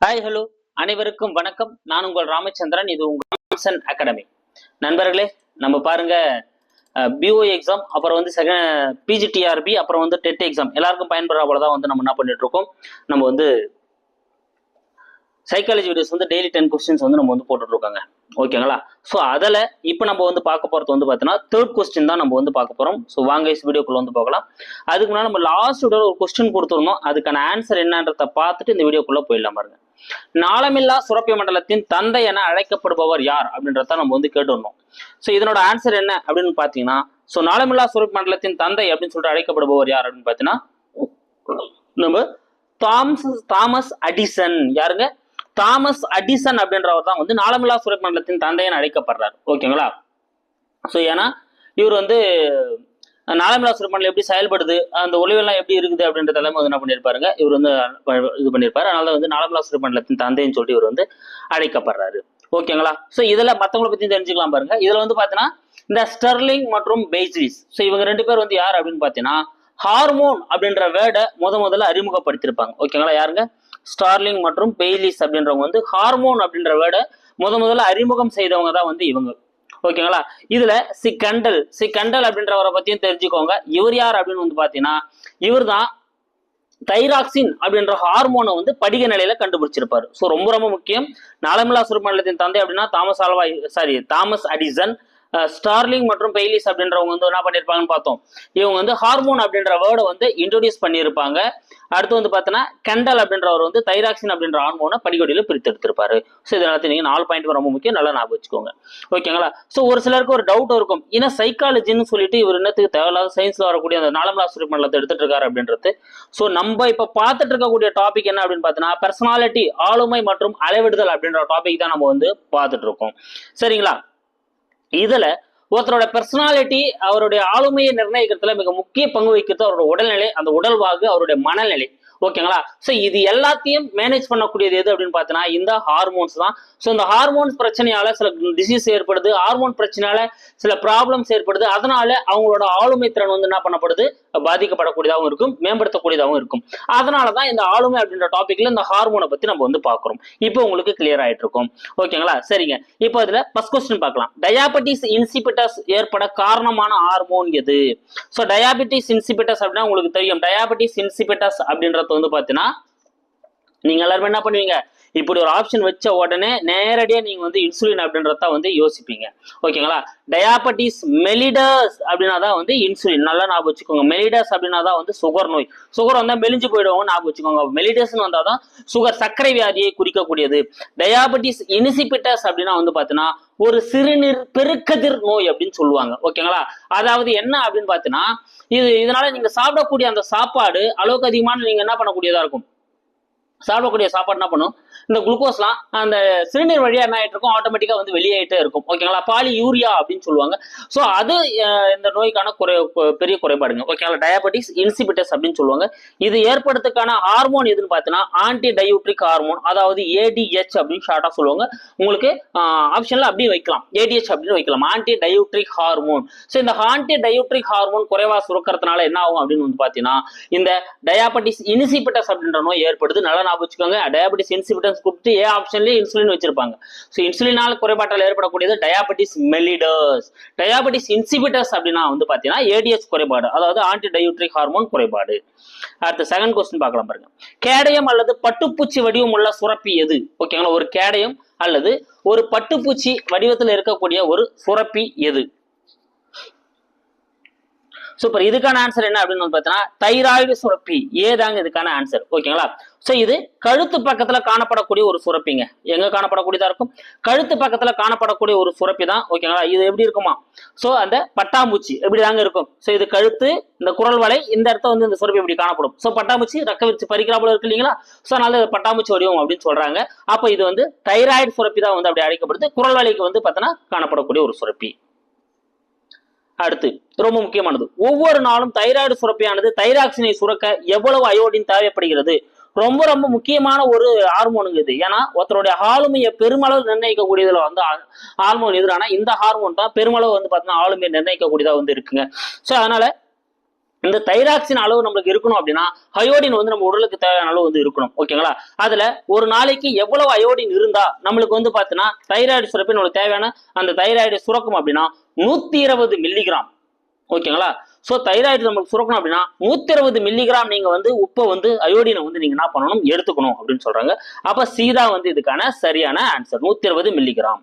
Hi hello அனைவருக்கும் வணக்கம். நான் உங்கள் ராமச்சந்திரன். இது உங்கள் ராம்சன் அகாடமி. நண்பர்களே, நம்ம பாருங்க, பிஓ எக்ஸாம், அப்புறம் வந்து பிஜிடிஆர்பி, அப்புறம் வந்து டெட் எக்ஸாம் எல்லாருக்கும் பயன்படுற போல தான் வந்து நம்ம என்ன பண்ணிட்டு இருக்கோம். நம்ம வந்து சைக்காலஜி வீடியோஸ் வந்து டெய்லி 10 கொஸ்டின்ஸ் வந்து நம்ம வந்து போட்டுட்டு இருக்காங்க. ஓகேங்களா? ஸோ அதில் இப்போ நம்ம வந்து பார்க்க போகிறது வந்து பார்த்தீங்கன்னா தேர்ட் கொஸ்டின் தான் நம்ம வந்து பார்க்க போகிறோம். ஸோ வாங்க வீடியோக்குள்ள வந்து பார்க்கலாம். அதுக்கு முன்னாடி நம்ம லாஸ்ட் வீடியோ ஒரு கொஸ்டின் கொடுத்துருந்தோம். அதுக்கான ஆன்சர் என்னன்றதை பார்த்துட்டு இந்த வீடியோக்குள்ள போயிடலாம் பாருங்க. நாளமில்லா சுரப்பி மண்டலத்தின் தந்தை என அழைக்கப்படுபவர் யார் அப்படின்றத நம்ம வந்து கேட்டுருந்தோம். ஸோ இதனோட ஆன்சர் என்ன அப்படின்னு பார்த்தீங்கன்னா, ஸோ நாளமில்லா சுரப்பி மண்டலத்தின் தந்தை அப்படின்னு சொல்லிட்டு அழைக்கப்படுபவர் யார் அப்படின்னு பார்த்தீங்கன்னா நம்ம தாமஸ் அடிசன். யாருங்க? தாமஸ் அடிசன் அப்படின்றவர் தான் வந்து நாளமில்லா சுரப்பி மண்டலத்தின் தந்தையன் அழைக்கப்படுறாரு. ஓகேங்களா? ஸோ ஏன்னா இவர் வந்து நாளமில்லா சுரப்பி மண்டலம் எப்படி செயல்படுது, அந்த ஒளிவெல்லாம் எப்படி இருக்குது அப்படின்றத எல்லாமே வந்து என்ன பண்ணியிருப்பாருங்க, இவர் வந்து இது பண்ணியிருப்பாரு. அதனால வந்து நாளமில்லா சுரப்பி மண்டலத்தின் தந்தைன்னு சொல்லிட்டு இவர் வந்து அழைக்கப்படுறாரு. ஓகேங்களா? ஸோ இதில் மற்றவங்களை பற்றி தெரிஞ்சுக்கலாம் பாருங்க. இதில் வந்து பார்த்தீங்கன்னா இந்த ஸ்டெர்லிங் மற்றும் பெய்ஸ்லிஸ், ஸோ இவங்க ரெண்டு பேர் வந்து யார் அப்படின்னு பார்த்தீங்கன்னா ஹார்மோன் அப்படின்ற வேர்டை முதல்ல அறிமுகப்படுத்தியிருப்பாங்க. ஓகேங்களா? யாருங்க? ஸ்டார்லிங் மற்றும் பெய்லிஸ் அப்படின்றவங்க வந்து ஹார்மோன் அப்படின்ற வேர்டை முதல்ல அறிமுகம் செய்தவங்க தான் வந்து இவங்க. ஓகேங்களா? இதுல சிக்கண்டல் அப்படின்றவரை பத்தியும் தெரிஞ்சுக்கோங்க. இவர் யார் அப்படின்னு வந்து பாத்தீங்கன்னா இவர் தான் தைராக்சின் அப்படின்ற ஹார்மோனை வந்து படிக நிலையில கண்டுபிடிச்சிருப்பாரு. ஸோ ரொம்ப முக்கியம். நாளமில்லா சுரப்பி மண்டலத்தின் தந்தை அப்படின்னா தாமஸ் அடிசன். ஸ்டார்லிங் மற்றும் பெய்லிஸ் அப்படின்றவங்க வந்து என்ன பண்ணியிருப்பாங்கன்னு பார்த்தோம். இவங்க வந்து ஹார்மோன் அப்படின்ற வேர்டை வந்து இன்ட்ரோடியூஸ் பண்ணியிருப்பாங்க. அடுத்து வந்து பார்த்தோன்னா கெண்டல் அப்படின்றவர் வந்து தைராக்சின் அப்படின்ற ஹார்மோனை படிக்கொடியில் பிரித்து எடுத்திருப்பாரு. ஸோ இதனால நீங்கள் 4 பாயிண்ட் ரொம்ப முக்கியம், நல்லா ஞாபகம் வச்சுக்கோங்க. ஓகேங்களா? ஸோ ஒரு சிலருக்கு ஒரு டவுட் இருக்கும், ஏன்னா சைக்காலஜின்னு சொல்லிட்டு இவர் என்னத்துக்கு தேவையில்லாத சயின்ஸ்ல வரக்கூடிய அந்த நாளமில்லா சுரப்பி மண்டலத்தை எடுத்துட்டு இருக்காரு அப்படின்றது. ஸோ நம்ம இப்போ பார்த்துட்டு இருக்கக்கூடிய டாபிக் என்ன அப்படின்னு பார்த்தீங்கன்னா பர்சனாலிட்டி, ஆளுமை மற்றும் அளவிடுதல் அப்படின்ற டாபிக் தான் நம்ம வந்து பார்த்துட்டு இருக்கோம். சரிங்களா? இதுல ஒருத்தரோட பர்சனாலிட்டி, அவருடைய ஆளுமையை நிர்ணயிக்கிறதுல மிக முக்கிய பங்கு வகிக்கிறது அவரோட உடல்நிலை, அந்த உடல்வாகு, அவருடைய மனநிலை. ஓகேங்களா? ஸோ இது எல்லாத்தையும் மேனேஜ் பண்ணக்கூடியது எது அப்படின்னு பார்த்தீங்கன்னா இந்த ஹார்மோன்ஸ் தான். ஸோ இந்த ஹார்மோன்ஸ் பிரச்சனையால சில டிசீஸ் ஏற்படுது, ஹார்மோன் பிரச்சனையால சில ப்ராப்ளம்ஸ் ஏற்படுது. அதனால அவங்களோட ஆளுமை திறன் வந்து என்ன பண்ணப்படுது, பாதிக்கப்படக்கூடியதாகவும் இருக்கும், மேம்படுத்தக்கூடியதாகவும் இருக்கும். அதனாலதான் இந்த ஆளுமை அப்படின்ற டாபிக்ல இந்த ஹார்மோனை பத்தி நம்ம வந்து பார்க்கிறோம். இப்போ உங்களுக்கு கிளியர் ஆயிட்டு இருக்கும். ஓகேங்களா? சரிங்க. இப்போ இதுல ஃபர்ஸ்ட் கொஸ்டின் பார்க்கலாம். டயாபெட்டிஸ் இன்சிபிட்டஸ் ஏற்பட காரணமான ஹார்மோன் எது? ஸோ டயாபெட்டிஸ் இன்சிபிட்டஸ் அப்படின்னா உங்களுக்கு தெரியும். டயாபெட்டிஸ் இன்சிபிட்டஸ் அப்படின்றது வந்து பாத்தீங்கன்னா நீங்க எல்லாருமே என்ன பண்ணுவீங்க, இப்படி ஒரு ஆப்ஷன் வச்ச உடனே நேரடியா நீங்க வந்து இன்சுலின் அப்படின்றத வந்து யோசிப்பீங்க. ஓகேங்களா? டயாபெட்டிஸ் மெலிடஸ் அப்படின்னா தான் வந்து இன்சுலின். நல்லா ஞாபகம் வச்சுக்கோங்க. மெலிடஸ் அப்படின்னா தான் வந்து சுகர் நோய். சுகர் வந்தா மெலிஞ்சு போயிடுவாங்க, ஞாபகம் வச்சுக்கோங்க. மெலிடஸ்ன்னு வந்தாதான் சுகர், சர்க்கரை வியாதியை குறிக்கக்கூடியது. டயாபெட்டிஸ் இன்சிபிட்டஸ் அப்படின்னா வந்து பாத்தீங்கன்னா ஒரு சிறுநீர் பெருக்கதிர் நோய் அப்படின்னு சொல்லுவாங்க. ஓகேங்களா? அதாவது என்ன அப்படின்னு பாத்தீங்கன்னா இதனால நீங்க சாப்பிடக்கூடிய அந்த சாப்பாடு அளவுக்கு அதிகமான நீங்க என்ன பண்ணக்கூடியதா இருக்கும், சாப்பிடக்கூடிய சாப்பாடு என்ன பண்ணும், இந்த குளுக்கோஸ்லாம் அந்த சிறுநீர் வழியா என்ன ஆயிட்டு இருக்கும், ஆட்டோமேட்டிக்கா வந்து வெளியாயிட்டே இருக்கும். ஓகேங்களா? பாலி யூரியா அப்படின்னு சொல்லுவாங்க. ஸோ அது இந்த நோய்க்கான பெரிய குறைபாடுங்க. ஓகேங்களா? டயாபெட்டிஸ் இன்சிபிட்டஸ் அப்படின்னு சொல்லுவாங்க. இது ஏற்படுறதுக்கான ஹார்மோன் எதுன்னு பார்த்தீங்கன்னா ஆன்டி டயூட்ரிக் ஹார்மோன், அதாவது ஏடிஹெச் அப்படின்னு ஷார்ட்டா சொல்லுவாங்க. உங்களுக்கு ஆப்ஷன்ல அப்படியே வைக்கலாம், ஏடிஹெச் அப்படின்னு வைக்கலாம், ஆன்டி டயூட்ரிக் ஹார்மோன். ஸோ இந்த ஆன்டி டயூட்ரிக் ஹார்மோன் குறைவா சுரக்கிறதுனால என்ன ஆகும் அப்படின்னு வந்து பார்த்தீங்கன்னா இந்த டயாபெட்டிஸ் இன்சிபிட்டஸ் அப்படின்ற நோய் ஏற்படுது. நல்லா வச்சுக்கோங்க. டயாபெட்டிஸ் இன்சிபிட்டஸ் கொடுத்து ஏ ஆப்ஷன்லயே இன்சுலின் வச்சிருப்பாங்க. சோ இன்சுலினால் குறைபாட்டால் ஏற்படக்கூடியது டயாபெட்டிஸ் மெலிடஸ். டயாபெட்டிஸ் இன்சிபிட்டஸ் அப்படின்னா வந்து பாத்தீங்கன்னா ஏடிஎச் குறைபாடு, அதாவது ஆன்டி டயூட்ரிக் ஹார்மோன் குறைபாடு. அடுத்த செகண்ட் கொஸ்டின் பார்க்கலாம் பாருங்க. கேடயம் அல்லது பட்டுப்பூச்சி வடிவம் உள்ள சுரப்பி எது? ஓகேங்களா? ஒரு கேடயம் அல்லது ஒரு பட்டுப்பூச்சி வடிவத்தில் இருக்கக்கூடிய ஒரு சுரப்பி எது? சூப்பர். இதுக்கான ஆன்சர் என்ன அப்படின்னு பார்த்தீங்கன்னா தைராய்டு சுரப்பி. ஏதாங்க இதுக்கான ஆன்சர். ஓகேங்களா? சோ இது கழுத்து பக்கத்துல காணப்படக்கூடிய ஒரு சுரப்பிங்க. எங்க காணப்படக்கூடியதா இருக்கும்? கழுத்து பக்கத்துல காணப்படக்கூடிய ஒரு சுரப்பி தான். ஓகேங்களா? இது எப்படி இருக்குமா, சோ அந்த பட்டாம்பூச்சி எப்படி தாங்க இருக்கும். சோ இது கழுத்து, இந்த குரல் வலை, இந்த இடத்த வந்து இந்த சுரப்பி எப்படி காணப்படும். சோ பட்டாம்பூச்சி ரெக்க வச்சு பறிக்கிறாப்புல இருக்கு இல்லைங்களா? சோ அதனால பட்டாம்பூச்சி வடிவம் அப்படின்னு சொல்றாங்க. அப்ப இது வந்து தைராய்டு சுரப்பி தான் வந்து அப்படி அழைக்கப்படுது. குரல் வலைக்கு வந்து பார்த்தோன்னா காணப்படக்கூடிய ஒரு சுரப்பி. அடுத்து ரொம்ப முக்கியமானது, ஒவ்வொரு நாளும் தைராய்டு சுரப்பியானது தைராக்சினை சுரக்க எவ்வளவு அயோடின் தேவைப்படுகிறது? ரொம்ப முக்கியமான ஒரு ஹார்மோனுங்க இது. ஏன்னா ஒருத்தருடைய ஆளுமையை பெருமளவு நிர்ணயிக்கக்கூடியதுல வந்து ஹார்மோன் எதிரான இந்த ஹார்மோன் தான் பெருமளவு வந்து பார்த்தீங்கன்னா ஆளுமையை நிர்ணயிக்கக்கூடியதா வந்து இருக்குங்க. ஸோ அதனால இந்த தைராக்சின் அளவு நம்மளுக்கு இருக்கணும் அப்படின்னா அயோடின் வந்து நம்ம உடலுக்கு தேவையான அளவு வந்து இருக்கணும். ஓகேங்களா? அதுல ஒரு நாளைக்கு எவ்வளவு அயோடின் இருந்தா நம்மளுக்கு வந்து பாத்தீங்கன்னா தைராய்டு சுரப்பி நம்மளுக்கு தேவையான அந்த தைராய்டு சுரக்கும் அப்படின்னா 120 மில்லிகிராம். ஓகேங்களா? சோ தைராய்டு நம்மளுக்கு சுரக்கணும் அப்படின்னா 120 மில்லிகிராம் நீங்க வந்து உப்பை வந்து அயோடினை வந்து நீங்க என்ன பண்ணணும், எடுத்துக்கணும் அப்படின்னு சொல்றாங்க. அப்ப சீதா வந்து இதுக்கான சரியான ஆன்சர் 120 மில்லிகிராம்.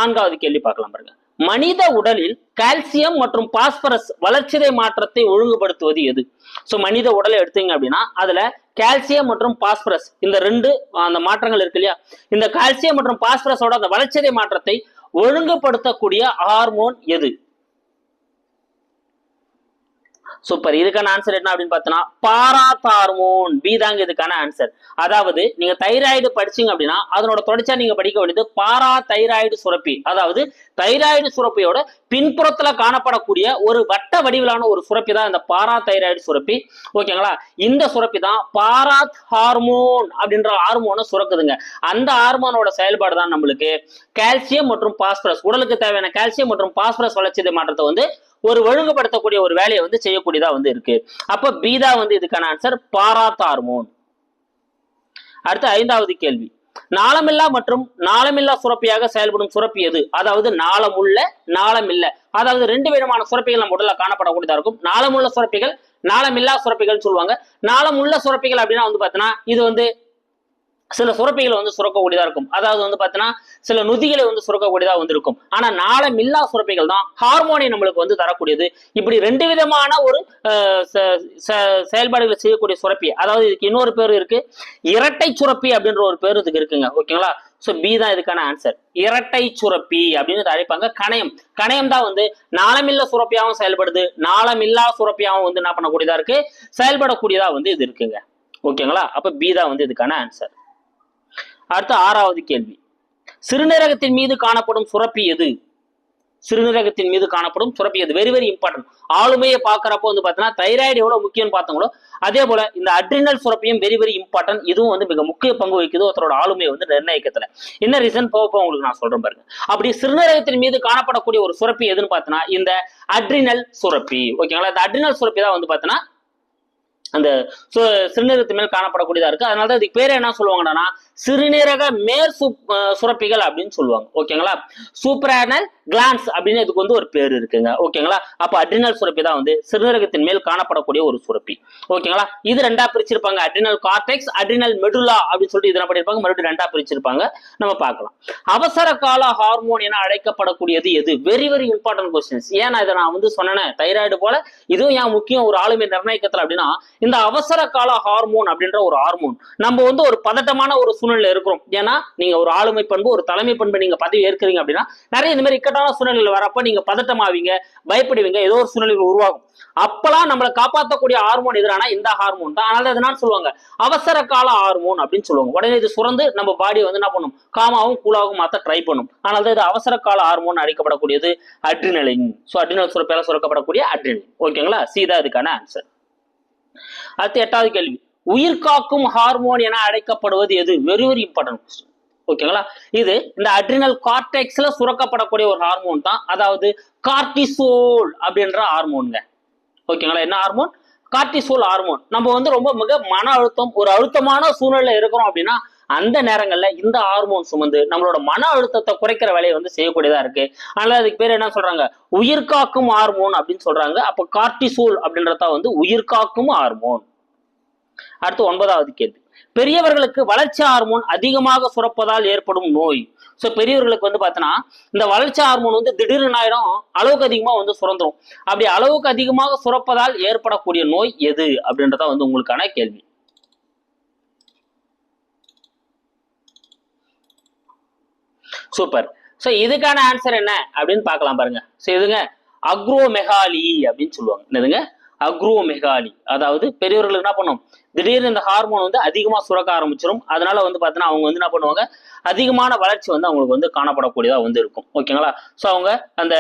4வது கேள்வி பார்க்கலாம் பாருங்க. மனித உடலில் கால்சியம் மற்றும் பாஸ்பரஸ் வளர்ச்சிதை மாற்றத்தை ஒழுங்குபடுத்துவது எது? சோ மனித உடலை எடுத்தீங்க அப்படின்னா அதுல கால்சியம் மற்றும் பாஸ்பரஸ் இந்த ரெண்டு அந்த மாற்றங்கள் இருக்கு இல்லையா, இந்த கால்சியம் மற்றும் பாஸ்பரஸோட அந்த வளர்ச்சிதை மாற்றத்தை ஒழுங்குபடுத்தக்கூடிய ஹார்மோன் எது? சூப்பர். இதுக்கான ஆன்சர் என்ன அப்படின்னு பார்த்தோம்னா பாராத் ஹார்மோன். பி தாங்க இதுக்கான ஆன்சர். அதாவது நீங்க தைராய்டு படிச்சீங்க அப்படின்னா அதனோட தொடர்ச்சியா நீங்க படிக்க வேண்டியது பாரா தைராய்டு சுரப்பி. அதாவது தைராய்டு சுரப்பியோட பின்புறத்துல காணப்படக்கூடிய ஒரு வட்ட வடிவிலான ஒரு சுரப்பி தான் இந்த பாரா தைராய்டு சுரப்பி. ஓகேங்களா? இந்த சுரப்பி தான் பாராத் ஹார்மோன் அப்படின்ற ஹார்மோனை சுரக்குதுங்க. அந்த ஹார்மோனோட செயல்பாடு தான் நம்மளுக்கு கால்சியம் மற்றும் பாஸ்பரஸ், உடலுக்கு தேவையான கால்சியம் மற்றும் பாஸ்பரஸ் வளர்ச்சிதை மாற்றத்தை வந்து ஒரு ஒழுங்குபடுத்தக்கூடிய ஒரு வேலையை வந்து செய்யக்கூடியதா வந்து இருக்கு. அப்ப பீதா வந்து இதுக்கான ஆன்சர் பாராத் ஹார்மோன். அடுத்து 5வது கேள்வி. நாளமில்லா மற்றும் நாளமில்லா சுரப்பியாக செயல்படும் சுரப்பி எது? அதாவது நாளமுள்ள நாளமில்ல, அதாவது 2 விதமான சுரப்பிகள் நம்ம உடல்ல காணப்படக்கூடியதா இருக்கும். நாளமுள்ள சுரப்பிகள், நாளமில்லா சுரப்பிகள் சொல்லுவாங்க. நாளமுள்ள சுரப்பிகள் அப்படின்னா வந்து பாத்தீங்கன்னா இது வந்து சில சுரப்பிகளை வந்து சுரக்கக்கூடியதா இருக்கும். அதாவது வந்து பாத்தீங்கன்னா சில நொதிகளை வந்து சுரக்கக்கூடியதா வந்து இருக்கும். ஆனா நாளமில்லா சுரப்பிகள் தான் ஹார்மோனை நம்மளுக்கு வந்து தரக்கூடியது. இப்படி 2 விதமான ஒரு செயல்பாடுகளை செய்யக்கூடிய சுரப்பி, அதாவது இதுக்கு இன்னொரு பேர் இருக்கு, இரட்டை சுரப்பி அப்படின்ற ஒரு பேர் இதுக்கு இருக்குங்க. ஓகேங்களா? சோ பி தான் இதுக்கான ஆன்சர். இரட்டை சுரப்பி அப்படின்னு அழைப்பாங்க. கணையம், கணையம் தான் வந்து நாளமில்லா சுரப்பியாகவும் செயல்படுது, நாளமில்லா சுரப்பியாகவும் வந்து என்ன பண்ணக்கூடியதா இருக்கு, செயல்படக்கூடியதா வந்து இது இருக்குங்க. ஓகேங்களா? அப்ப பி தான் வந்து இதுக்கான ஆன்சர். அடுத்த 6வது கேள்வி. சிறுநீரகத்தின் மீது காணப்படும் சுரப்பி எது? சிறுநீரகத்தின் மீது காணப்படும் சுரப்பி எது? Very very important. ஆளுமையை பார்க்கறப்போ வந்து பாத்தீங்கன்னா தைராய்டு எவ்வளவு முக்கியம் பார்த்தங்களோ அதே போல இந்த அட்ரினல் சுரப்பியும் வெரி வெரி இம்பார்ட்டன்ட். இதுவும் வந்து மிக முக்கிய பங்கு வகிக்குது ஒருத்தரோட ஆளுமையை வந்து நிர்ணயிக்கத்துல. என்ன ரீசன் போக உங்களுக்கு நான் சொல்றேன் பாருங்க. அப்படி சிறுநீரகத்தின் மீது காணப்படக்கூடிய ஒரு சுரப்பி எதுன்னு பார்த்தீங்கன்னா இந்த அட்ரினல் சுரப்பி. ஓகேங்களா? இந்த அட்ரினல் சுரப்பி தான் வந்து பாத்தீங்கன்னா அந்த சிறுநீரகத்தின் மேல் காணப்படக்கூடியதா இருக்கு. அதனாலதான் இதுக்கு பேர் என்ன சொல்லுவாங்கன்னா சிறுநீரக மேற் சுரப்பிகள் அப்படின்னு சொல்லுவாங்க. ஓகேங்களா? சூப்பரானல் கிளான்ஸ் அப்படின்னு இதுக்கு வந்து ஒரு பேர் இருக்குங்க. ஓகேங்களா? அப்ப அட்ரினல் சுரப்பி தான் வந்து சிறுநீரகத்தின் மேல் காணப்படக்கூடிய ஒரு சுரப்பி. ஓகேங்களா? இது 2ஆ பிரிச்சிருப்பாங்க. அட்ரினல் கார்டெக்ஸ், அட்ரினல் மெடுலா அப்படின்னு சொல்லிட்டு இதெல்லாம் பண்ணிருப்பாங்க. மறுபடியும் 2ஆ பிரிச்சிருப்பாங்க. நம்ம பார்க்கலாம். அவசர கால ஹார்மோன் என அழைக்கப்படக்கூடியது எது? Very very important questions. ஏன்னா இதை நான் வந்து சொன்னேன் தைராய்டு போல இதுவும் ஏன் முக்கியம் ஒரு ஆளுமை நிர்ணயிக்கத்துல அப்படின்னா இந்த அவசர கால ஹார்மோன் அப்படின்ற ஒரு ஹார்மோன் நம்ம வந்து ஒரு பதட்டமான ஒரு சூழ்நிலை இருக்கிறோம். ஏன்னா நீங்க ஒரு ஆளுமை பண்பு, ஒரு தலைமை பண்பு நீங்க பதவி ஏற்கிறீங்க அப்படின்னா நிறைய இந்த மாதிரி இக்கட்டான சூழ்நிலைகள் வரப்ப நீங்க பதட்டமாவீங்க, பயப்படுவீங்க, ஏதோ ஒரு சூழ்நிலைகள் உருவாகும். அப்பெல்லாம் நம்மளை காப்பாற்றக்கூடிய ஹார்மோன் எதுனா இந்த ஹார்மோன் தான். அதனால எதுனான்னு சொல்லுவாங்க அவசர கால ஹார்மோன் அப்படின்னு சொல்லுவாங்க. உடனே இது சுரந்து நம்ம பாடியை வந்து என்ன பண்ணும், காமாவும் கூலாவும் மாத்த ட்ரை பண்ணும். அதனால தான் இது அவசர கால ஹார்மோன் அழைக்கப்படக்கூடியது அட்ரினலின். சோ அட்ரினல் சுரப்பியால சுரக்கப்படக்கூடிய அட்ரினலின். ஓகேங்களா? சீதா இதுக்கான ஆன்சர். அடுத்து 8வது கேள்வி. உயிர் காக்கும் ஹார்மோன் என அழைக்கப்படுவது எது? Very very important question. ஓகேங்களா? இது இந்த அட்ரினல் கார்டெக்ஸ்ல சுரக்கப்படக்கூடிய ஒரு ஹார்மோன் தான். அதாவது கார்டிசோல் அப்படின்ற ஹார்மோன்ங்க. ஓகேங்களா? என்ன ஹார்மோன்? Cortisol hormone. நம்ம வந்து ரொம்ப மிக மன அழுத்தம், ஒரு அழுத்தமான சூழ்நிலை இருக்கிறோம் அப்படின்னா அந்த நேரங்கள்ல இந்த ஹார்மோன் சுமந்து நம்மளோட மன அழுத்தத்தை குறைக்கிற வேலையை வந்து செய்யக்கூடியதா இருக்கு. அதனால அதுக்கு பேர் என்ன சொல்றாங்க, உயிர்காக்கும் ஹார்மோன் அப்படின்னு சொல்றாங்க. அப்ப கார்டிசோல் அப்படின்றத வந்து உயிர்காக்கும் ஹார்மோன். அடுத்து 9வது கேள்வி. பெரியவர்களுக்கு வளர்ச்சி ஹார்மோன் அதிகமாக சுரப்பதால் ஏற்படும் நோய். சோ பெரியவர்களுக்கு வந்து பாத்தீங்கன்னா இந்த வளர்ச்சி ஹார்மோன் வந்து திடீர்னு ஆயிடும், அளவுக்கு அதிகமா வந்து சுரந்துரும். அப்படி அளவுக்கு அதிகமாக சுரப்பதால் ஏற்படக்கூடிய நோய் எது அப்படின்றத வந்து உங்களுக்கான கேள்வி. சூப்பர். சோ இதுக்கான ஆன்சர் என்ன அப்படின்னு பார்க்கலாம் பாருங்க. சோ இதுங்க அக்ரோமெகாலி அப்படின்னு சொல்லுவாங்க. என்னதுங்க? அக்ரோமெகாலி. அதாவது பெரியவர்களுக்கு என்ன பண்ணும், திடீர்னு இந்த ஹார்மோன் வந்து அதிகமா சுரக்க ஆரம்பிச்சிடும். அதனால வந்து பாத்தீங்கன்னா அவங்க வந்து என்ன பண்ணுவாங்க, அதிகமான வளர்ச்சி வந்து அவங்களுக்கு வந்து காணப்படக்கூடியதா வந்து இருக்கும். ஓகேங்களா? சோ அவங்க அந்த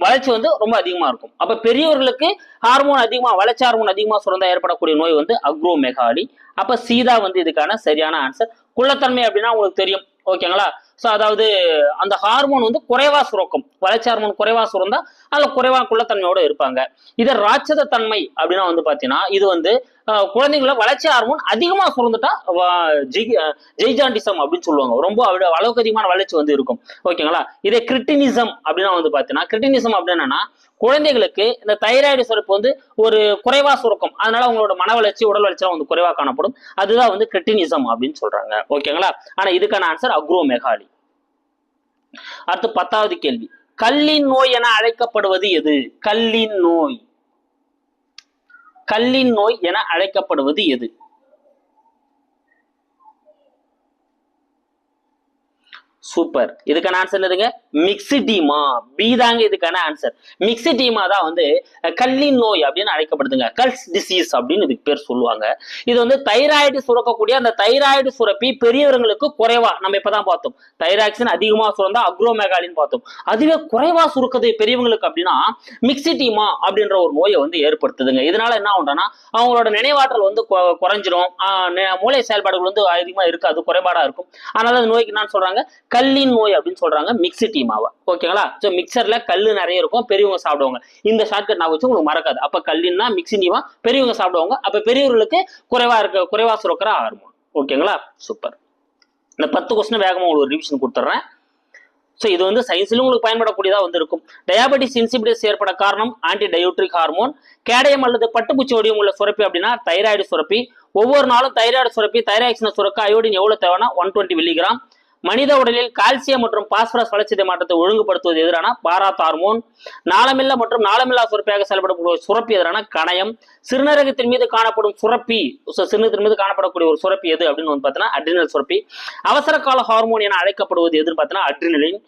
வளர்ச்சி வந்து ரொம்ப அதிகமா இருக்கும். அப்ப பெரியவர்களுக்கு ஹார்மோன் அதிகமா, வளர்ச்சி ஹார்மோன் அதிகமா சுரந்தா ஏற்படக்கூடிய நோய் வந்து அக்ரோமெகாலி. அப்ப சீதா வந்து இதுக்கான சரியான ஆன்சர். குள்ளத்தன்மை அப்படின்னா உங்களுக்கு தெரியும். ஓகேங்களா? ஸோ அதாவது அந்த ஹார்மோன் வந்து குறைவா சுரக்கும், வளர்ச்சி ஹார்மோன் குறைவா சுரந்தா அதுல குறைவா குள்ளத்தன்மையோட இருப்பாங்க. இதை ராட்சத தன்மை அப்படின்னா வந்து பாத்தீங்கன்னா இது வந்து குழந்தைங்கள வளர்ச்சி ஹார்மோன் அதிகமா சுரந்துட்டா ஜெய்ஜாண்டிசம் அப்படின்னு சொல்லுவாங்க, ரொம்ப அளவுக்கு அதிகமான வளர்ச்சி வந்து இருக்கும். ஓகேங்களா. இதே கிரிட்டினிசம் அப்படின்னா வந்து பாத்தீங்கன்னா, கிரிட்டினிசம் அப்படின்னா குழந்தைகளுக்கு இந்த தைராய்டு சுரப்பு வந்து ஒரு குறைவா சுரக்கும், அதனால அவங்களோட மன வளர்ச்சி உடல் வளர்ச்சி வந்து குறைவா காணப்படும். அதுதான் வந்து கிரிட்டினிசம் அப்படின்னு சொல்றாங்க. ஓகேங்களா. ஆனா இதுக்கான ஆன்சர் அக்ரோமெகாலி. அடுத்து 10வது கேள்வி, கல்லின் நோய் என அழைக்கப்படுவது எது? கல்லின் நோய், கல்லின் நோய் என அழைக்கப்படுவது எது? சூப்பர். இதுக்கான ஆன்சர் என்னதுங்க? மிக்சிடீமா. பி தாங்க இதுக்கான ஆன்சர். மிக்சிடீமா தான் வந்து கல்லின் நோய் அப்படின்னு அழைக்கப்படுதுங்க. கல்ஸ் டிசீஸ் அப்படின்னு இதுக்கு பேர் சொல்லுவாங்க. இது வந்து தைராய்டு சுரக்கக்கூடிய அந்த தைராய்டு சுரப்பி பெரியவர்களுக்கு குறைவா, நம்ம இப்பதான் பார்த்தோம், தைராக்சின் அதிகமா சுரந்தா அக்ரோமெகாலின்னு பார்த்தோம். அதுவே குறைவா சுரக்குது பெரியவங்களுக்கு அப்படின்னா மிக்சிடீமா அப்படின்ற ஒரு நோயை வந்து ஏற்படுத்துதுங்க. இதனால என்ன ஆகும்னா அவங்களோட நினைவாற்றல் வந்து குறைஞ்சிரும், மூளை செயல்பாடுகள் வந்து அதிகமா இருக்காது, குறைபாடா இருக்கும். அதனால அந்த நோய்க்கு என்ன சொல்றாங்க? கல்லின் நோய் அப்படின்னு சொல்றாங்க மிக்சிடீமாவை. ஓகேங்களா. சோ மிக்சர்ல கல்லு நிறைய இருக்கும், பெரியவங்க சாப்பிடுவாங்க. இந்த ஷார்ட்கட் நான் வச்சு உங்களுக்கு மறக்காது. அப்ப கல்லின்னா மிக்சிடீமா, பெரியவங்க சாப்பிடுவாங்க. அப்ப பெரியவர்களுக்கு குறைவா சுரக்கிற ஹார்மோன். ஓகேங்களா. சூப்பர். இந்த 10 கொஸ்டின் வேகமா உங்களுக்கு ஒரு ரிவிஷன் கொடுத்துறேன். ஸோ இது வந்து சயின்ஸ்லையும் உங்களுக்கு பயன்படக்கூடியதாக வந்து இருக்கும். டயாபெட்டிஸ் இன்சிபிலிட்டிஸ் ஏற்பட காரணம் ஆன்டி டயோட்ரிக் ஹார்மோன். கேடயம் அல்லது பட்டுப்பூச்சி வடிவம் உள்ள சுரப்பி அப்படின்னா தைராய்டு சுரப்பி. ஒவ்வொரு நாளும் தைராய்டு சுரப்பி தைராக்சினை சுரக்க அயோடின் எவ்வளவு தேவைன்னா 120 மில்லிகிராம். மனித உடலில் கால்சியம் மற்றும் பாஸ்பரஸ் வளர்ச்சிதை மாற்றத்தை ஒழுங்குபடுத்துவது எதிரான பாராத் ஹார்மோன். நாளமில்ல மற்றும் நாளமில்லா சுரப்பியாக செயல்படக்கூடிய சுரப்பி எதிரான கணையம். சிறுநீரகத்தின் மீது காணப்படும் சுரப்பி, சிறுநீரகத்தின் மீது காணப்படக்கூடிய ஒரு சுரப்பி எது அப்படின்னு வந்து பார்த்தீங்கன்னா அட்ரினல் சுரப்பி. அவசர கால ஹார்மோன் என அழைக்கப்படுவது எதுன்னு பார்த்தீங்கன்னா அட்ரினலின்.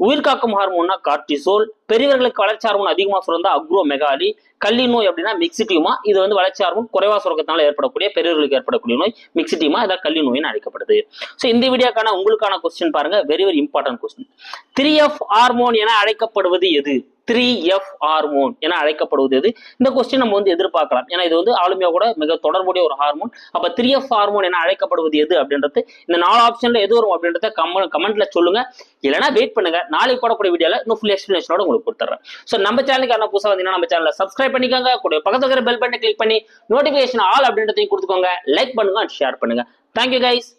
உயிர்காக்கும் ஹார்மோன்னா கார்டிசோல். பெரியவர்களுக்கு வளர்ச்சி ஹார்மோன் அதிகமா சுரந்தா அக்ரோமெகாலி. கல்லி நோய் அப்படின்னா மிக்சிடீமா. இது வந்து வளர்ச்சி ஹார்மோன் குறைவா சுரக்கத்தினால ஏற்படக்கூடிய பெரியவர்களுக்கு ஏற்படக்கூடிய நோய் மிக்சிடீமா. இதான் கல்லி நோய்னு அழைக்கப்படுது. ஸோ இந்த வீடியோக்கான உங்களுக்கான கொஸ்டின் பாருங்க, very very important question. 3F hormone என அழைக்கப்படுவது எது? 3F ஹார்மோன் என அழைக்கப்படுவது எது? இந்த கொஸ்டின் நம்ம வந்து எதிர்பார்க்கலாம், ஏன்னா இது வந்து ஆளுமையா கூட மிக தொடர்புடைய ஒரு ஹார்மோன். அப்ப 3F ஹார்மோன் என அழைக்கப்படுவது எது அப்படின்றது இந்த 4 ஆப்ஷன்ல எது வரும் அப்படின்றத கமெண்ட்ல சொல்லுங்க. இல்லைன்னா வெயிட் பண்ணுங்க, நாளைக்கு போடக்கூடிய வீடியோல இன்னும் ஃபுல் எக்ஸ்பிளேஷனோட உங்களுக்கு கொடுத்துறேன். ஸோ நம்ம சேனலுக்கு யாரும் புதுசாக வந்தீங்கன்னா நம்ம சேனலை சப்ஸ்கிரைப் பண்ணிக்கோங்க, கூட பக்கத்துல இருக்கிற பெல் பட்டனை கிளிக் பண்ணி நோட்டிபிகேஷன் ஆல் அப்படின்றதையும் கொடுத்துக்கோங்க. லைக் பண்ணுங்க, ஷேர் பண்ணுங்க. Thank you guys.